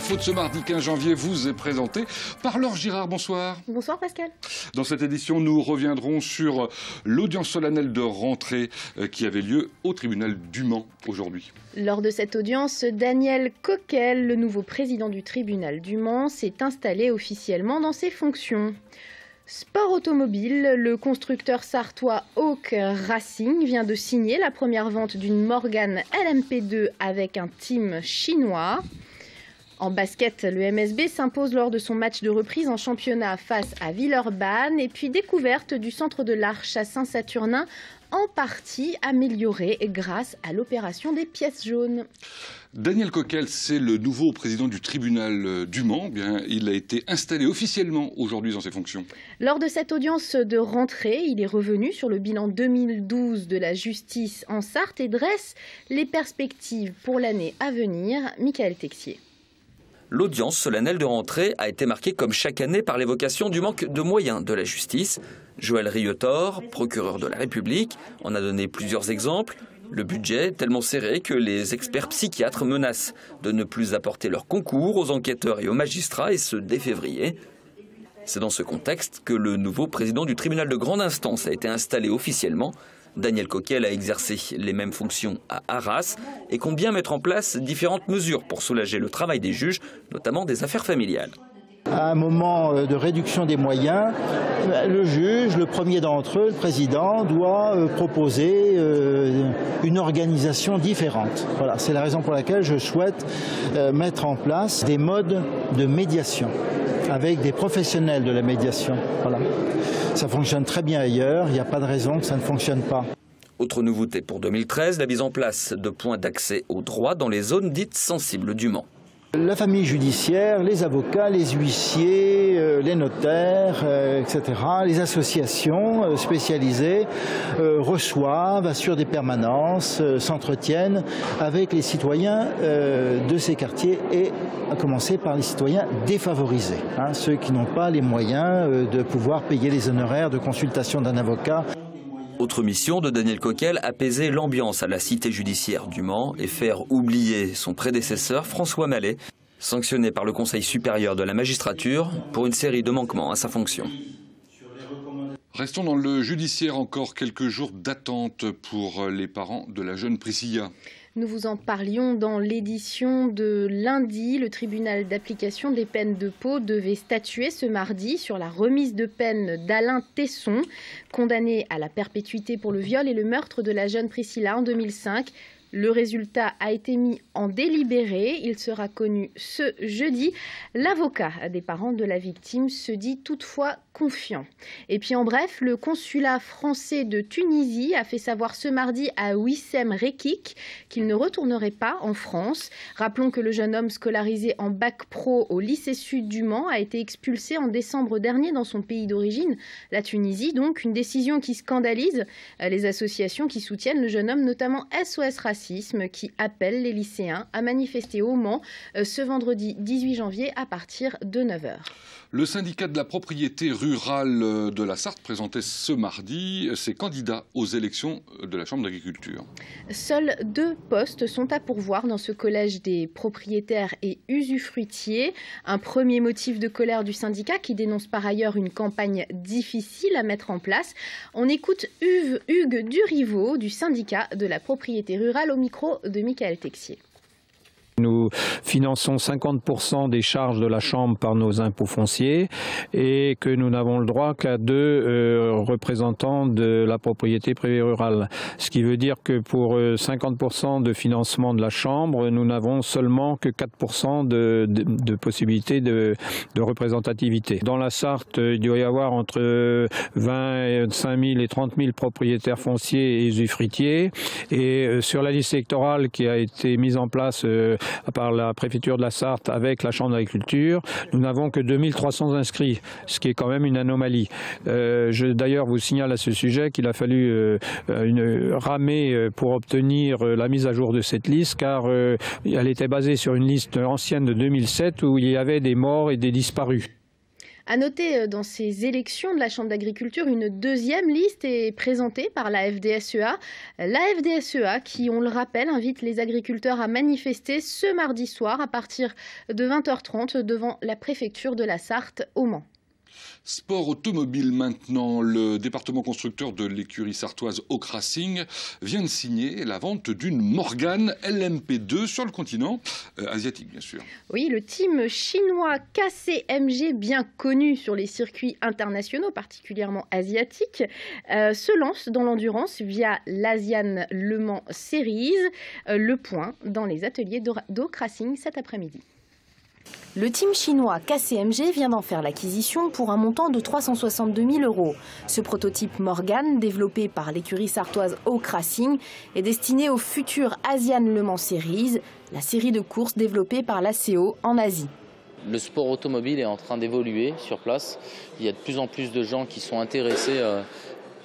L'info de ce mardi 15 janvier vous est présentée par Laure Girard. Bonsoir. Bonsoir Pascal. Dans cette édition, nous reviendrons sur l'audience solennelle de rentrée qui avait lieu au tribunal du Mans aujourd'hui. Lors de cette audience, Daniel Coquel, le nouveau président du tribunal du Mans, s'est installé officiellement dans ses fonctions. Sport automobile, le constructeur sartois Hawk Racing vient de signer la première vente d'une Morgan LMP2 avec un team chinois. En basket, le MSB s'impose lors de son match de reprise en championnat face à Villeurbanne. Et puis découverte du centre de l'Arche à Saint-Saturnin, en partie améliorée grâce à l'opération des pièces jaunes. Daniel Coquel, c'est le nouveau président du tribunal du Mans. Bien, il a été installé officiellement aujourd'hui dans ses fonctions. Lors de cette audience de rentrée, il est revenu sur le bilan 2012 de la justice en Sarthe et dresse les perspectives pour l'année à venir. Michael Texier. L'audience solennelle de rentrée a été marquée comme chaque année par l'évocation du manque de moyens de la justice. Joël Riotor, procureur de la République, en a donné plusieurs exemples. Le budget est tellement serré que les experts psychiatres menacent de ne plus apporter leur concours aux enquêteurs et aux magistrats, et ce dès février. C'est dans ce contexte que le nouveau président du tribunal de grande instance a été installé officiellement. Daniel Coquel a exercé les mêmes fonctions à Arras et compte bien mettre en place différentes mesures pour soulager le travail des juges, notamment des affaires familiales. À un moment de réduction des moyens, le juge, le premier d'entre eux, le président, doit proposer une organisation différente. Voilà, c'est la raison pour laquelle je souhaite mettre en place des modes de médiation avec des professionnels de la médiation. Voilà. Ça fonctionne très bien ailleurs, il n'y a pas de raison que ça ne fonctionne pas. Autre nouveauté pour 2013, la mise en place de points d'accès au droit dans les zones dites sensibles du Mans. La famille judiciaire, les avocats, les huissiers, les notaires, etc., les associations spécialisées reçoivent, assurent des permanences, s'entretiennent avec les citoyens de ces quartiers et à commencer par les citoyens défavorisés, hein, ceux qui n'ont pas les moyens de pouvoir payer les honoraires de consultation d'un avocat. Autre mission de Daniel Coquel, apaiser l'ambiance à la cité judiciaire du Mans et faire oublier son prédécesseur François Mallet, sanctionné par le Conseil supérieur de la magistrature pour une série de manquements à sa fonction. Restons dans le judiciaire, encore quelques jours d'attente pour les parents de la jeune Priscilla. Nous vous en parlions dans l'édition de lundi. Le tribunal d'application des peines de Pau devait statuer ce mardi sur la remise de peine d'Alain Tesson, condamné à la perpétuité pour le viol et le meurtre de la jeune Priscilla en 2005. Le résultat a été mis en délibéré. Il sera connu ce jeudi. L'avocat des parents de la victime se dit toutefois confiant. Et puis en bref, le consulat français de Tunisie a fait savoir ce mardi à Wissem Rekik qu'il ne retournerait pas en France. Rappelons que le jeune homme scolarisé en bac pro au lycée sud du Mans a été expulsé en décembre dernier dans son pays d'origine, la Tunisie. Donc une décision qui scandalise les associations qui soutiennent le jeune homme, notamment SOS Racisme, qui appelle les lycéens à manifester au Mans ce vendredi 18 janvier à partir de 9 h. Le syndicat de la propriété rurale de la Sarthe présentait ce mardi ses candidats aux élections de la Chambre d'agriculture. Seuls 2 postes sont à pourvoir dans ce collège des propriétaires et usufruitiers. Un premier motif de colère du syndicat qui dénonce par ailleurs une campagne difficile à mettre en place. On écoute Hugues Duriveau du syndicat de la propriété rurale au micro de Michael Texier. Nous finançons 50% des charges de la Chambre par nos impôts fonciers et que nous n'avons le droit qu'à 2 représentants de la propriété privée rurale. Ce qui veut dire que pour 50% de financement de la Chambre, nous n'avons seulement que 4% de possibilités de représentativité. Dans la Sarthe, il doit y avoir entre 25 000 et 30 000 propriétaires fonciers et usufruitiers. Et sur la liste électorale qui a été mise en place par la préfecture de la Sarthe avec la Chambre d'agriculture, nous n'avons que 2300 inscrits, ce qui est quand même une anomalie. Je d'ailleurs vous signale à ce sujet qu'il a fallu ramer pour obtenir la mise à jour de cette liste, car elle était basée sur une liste ancienne de 2007 où il y avait des morts et des disparus. À noter, dans ces élections de la Chambre d'agriculture, une deuxième liste est présentée par la FDSEA. La FDSEA qui, on le rappelle, invite les agriculteurs à manifester ce mardi soir à partir de 20h30 devant la préfecture de la Sarthe au Mans. Sport automobile maintenant. Le département constructeur de l'écurie sartoise Hawk Racing vient de signer la vente d'une Morgan LMP2 sur le continent asiatique, bien sûr. Oui, le team chinois KCMG, bien connu sur les circuits internationaux, particulièrement asiatiques, se lance dans l'endurance via l'Asian Le Mans Series. Le point dans les ateliers d'Hawk Racing cet après-midi. Le team chinois KCMG vient d'en faire l'acquisition pour un montant de 362 000 €. Ce prototype Morgan, développé par l'écurie sartoise Hawk Racing, est destiné au futur Asian Le Mans Series, la série de courses développée par l'ACO en Asie. Le sport automobile est en train d'évoluer sur place. Il y a de plus en plus de gens qui sont intéressés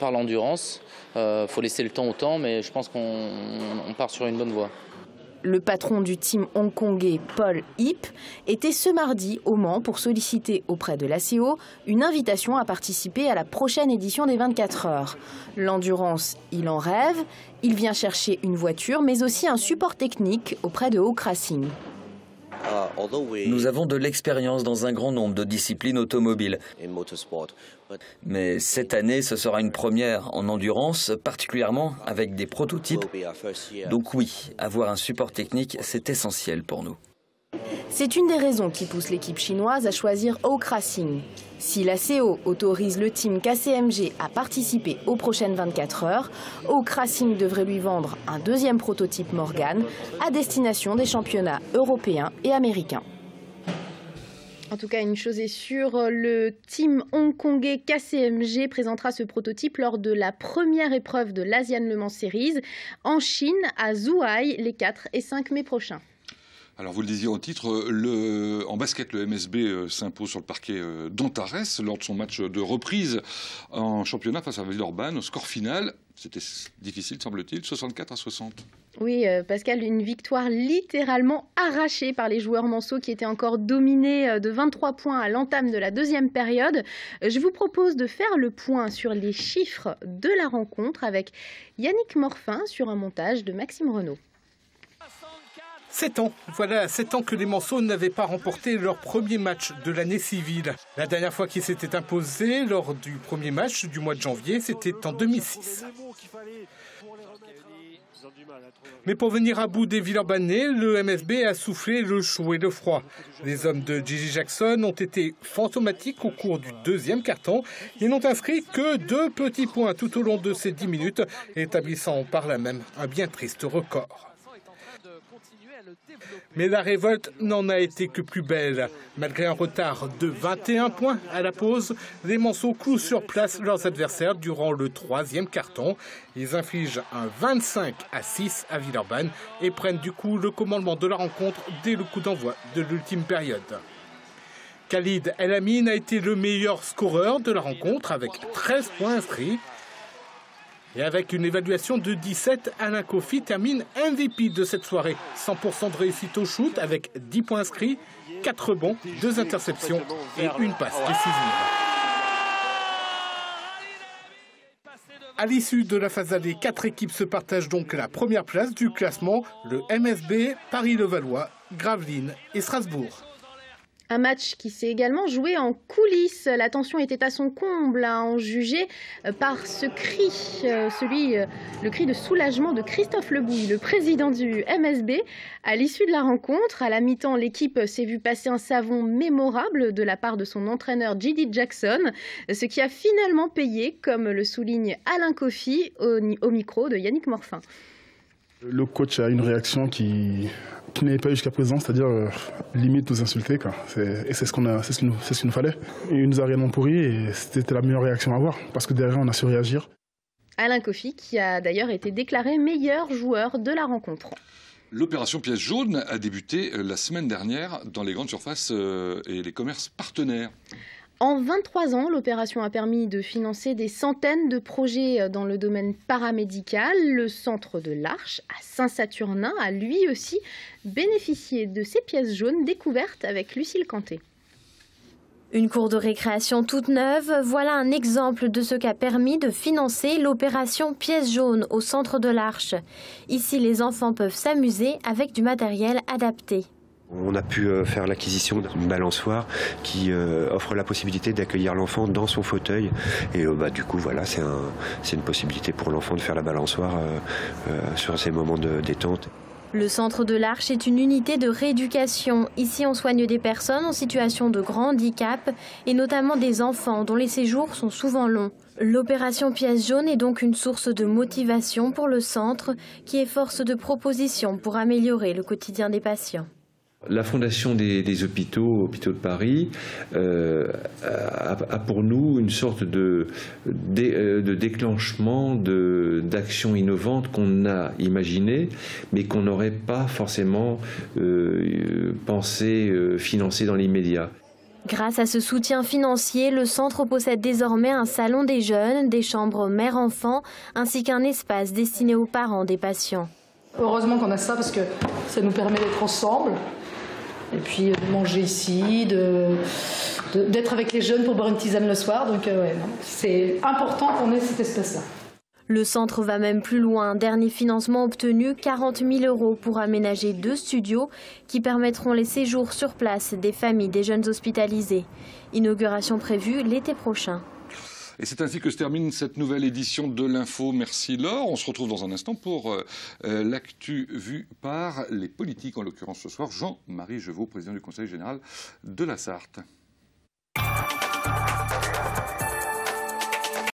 par l'endurance. Faut laisser le temps au temps, mais je pense qu'on part sur une bonne voie. Le patron du team hongkongais Paul Yip était ce mardi au Mans pour solliciter auprès de l'ACO une invitation à participer à la prochaine édition des 24 heures. L'endurance, il en rêve. Il vient chercher une voiture mais aussi un support technique auprès de Hawk Racing. Nous avons de l'expérience dans un grand nombre de disciplines automobiles. Mais cette année, ce sera une première en endurance, particulièrement avec des prototypes. Donc oui, avoir un support technique, c'est essentiel pour nous. C'est une des raisons qui pousse l'équipe chinoise à choisir Hawk Racing. Si l'ACO autorise le team KCMG à participer aux prochaines 24 heures, Hawk Racing devrait lui vendre un deuxième prototype Morgan à destination des championnats européens et américains. En tout cas, une chose est sûre, le team hongkongais KCMG présentera ce prototype lors de la première épreuve de l'Asian Le Mans Series en Chine, à Zhuhai, les 4 et 5 mai prochains. Alors vous le disiez au titre, en basket, le MSB s'impose sur le parquet d'Antares lors de son match de reprise en championnat face à Villeurbanne. Au score final, c'était difficile semble-t-il, 64-60. Oui, Pascal, une victoire littéralement arrachée par les joueurs manceaux qui étaient encore dominés de 23 points à l'entame de la deuxième période. Je vous propose de faire le point sur les chiffres de la rencontre avec Yannick Morfin sur un montage de Maxime Renaud. 7 ans, voilà 7 ans que les Manceaux n'avaient pas remporté leur premier match de l'année civile. La dernière fois qu'ils s'étaient imposés lors du premier match du mois de janvier, c'était en 2006. Mais pour venir à bout des Villeurbanais, le MSB a soufflé le chaud et le froid. Les hommes de Gigi Jackson ont été fantomatiques au cours du deuxième quart-temps et n'ont inscrit que 2 petits points tout au long de ces 10 minutes, établissant par là même un bien triste record. Mais la révolte n'en a été que plus belle. Malgré un retard de 21 points à la pause, les Manceaux clouent sur place leurs adversaires durant le troisième quart-temps. Ils infligent un 25-6 à Villeurbanne et prennent du coup le commandement de la rencontre dès le coup d'envoi de l'ultime période. Khalid El Amin a été le meilleur scoreur de la rencontre avec 13 points inscrits. Et avec une évaluation de 17, Alain Kofi termine MVP de cette soirée. 100% de réussite au shoot avec 10 points inscrits, 4 rebonds, 2 interceptions et une passe décisive. À l'issue de la phase aller, 4 équipes se partagent donc la première place du classement, le MSB, Paris-Levallois, Gravelines et Strasbourg. Un match qui s'est également joué en coulisses. La tension était à son comble, à en juger par ce cri, le cri de soulagement de Christophe Lebouy, le président du MSB. À l'issue de la rencontre, à la mi-temps, l'équipe s'est vue passer un savon mémorable de la part de son entraîneur Gigi Jackson, ce qui a finalement payé, comme le souligne Alain Kofi au micro de Yannick Morfin. Le coach a une réaction qui n'avait pas eu jusqu'à présent, c'est-à-dire limite nous insulter, quoi. Et c'est ce qu'il nous fallait. Il nous a réellement pourri et c'était la meilleure réaction à avoir, parce que derrière on a su réagir. Alain Kofi qui a d'ailleurs été déclaré meilleur joueur de la rencontre. L'opération pièce jaune a débuté la semaine dernière dans les grandes surfaces et les commerces partenaires. En 23 ans, l'opération a permis de financer des centaines de projets dans le domaine paramédical. Le centre de l'Arche à Saint-Saturnin a lui aussi bénéficié de ces pièces jaunes découvertes avec Lucille Canté. Une cour de récréation toute neuve, voilà un exemple de ce qu'a permis de financer l'opération Pièce jaune au centre de l'Arche. Ici, les enfants peuvent s'amuser avec du matériel adapté. On a pu faire l'acquisition d'une balançoire qui offre la possibilité d'accueillir l'enfant dans son fauteuil. Et du coup, voilà, c'est une possibilité pour l'enfant de faire la balançoire sur ses moments de détente. Le centre de l'Arche est une unité de rééducation. Ici, on soigne des personnes en situation de grand handicap et notamment des enfants dont les séjours sont souvent longs. L'opération Pièce jaune est donc une source de motivation pour le centre qui est force de proposition pour améliorer le quotidien des patients. La Fondation des hôpitaux de Paris a pour nous une sorte de déclenchement d'actions innovantes qu'on a imaginées, mais qu'on n'aurait pas forcément pensé financer dans l'immédiat. Grâce à ce soutien financier, le centre possède désormais un salon des jeunes, des chambres mère-enfant, ainsi qu'un espace destiné aux parents des patients. Heureusement qu'on a ça parce que ça nous permet d'être ensemble. Et puis de manger ici, d'être avec les jeunes pour boire une tisane le soir. Donc c'est important qu'on ait cet espace-là. Le centre va même plus loin. Dernier financement obtenu, 40 000 € pour aménager 2 studios qui permettront les séjours sur place des familles des jeunes hospitalisés. Inauguration prévue l'été prochain. Et c'est ainsi que se termine cette nouvelle édition de l'Info. Merci Laure. On se retrouve dans un instant pour l'actu vue par les politiques, en l'occurrence ce soir Jean-Marie Jeuveau, président du Conseil général de la Sarthe.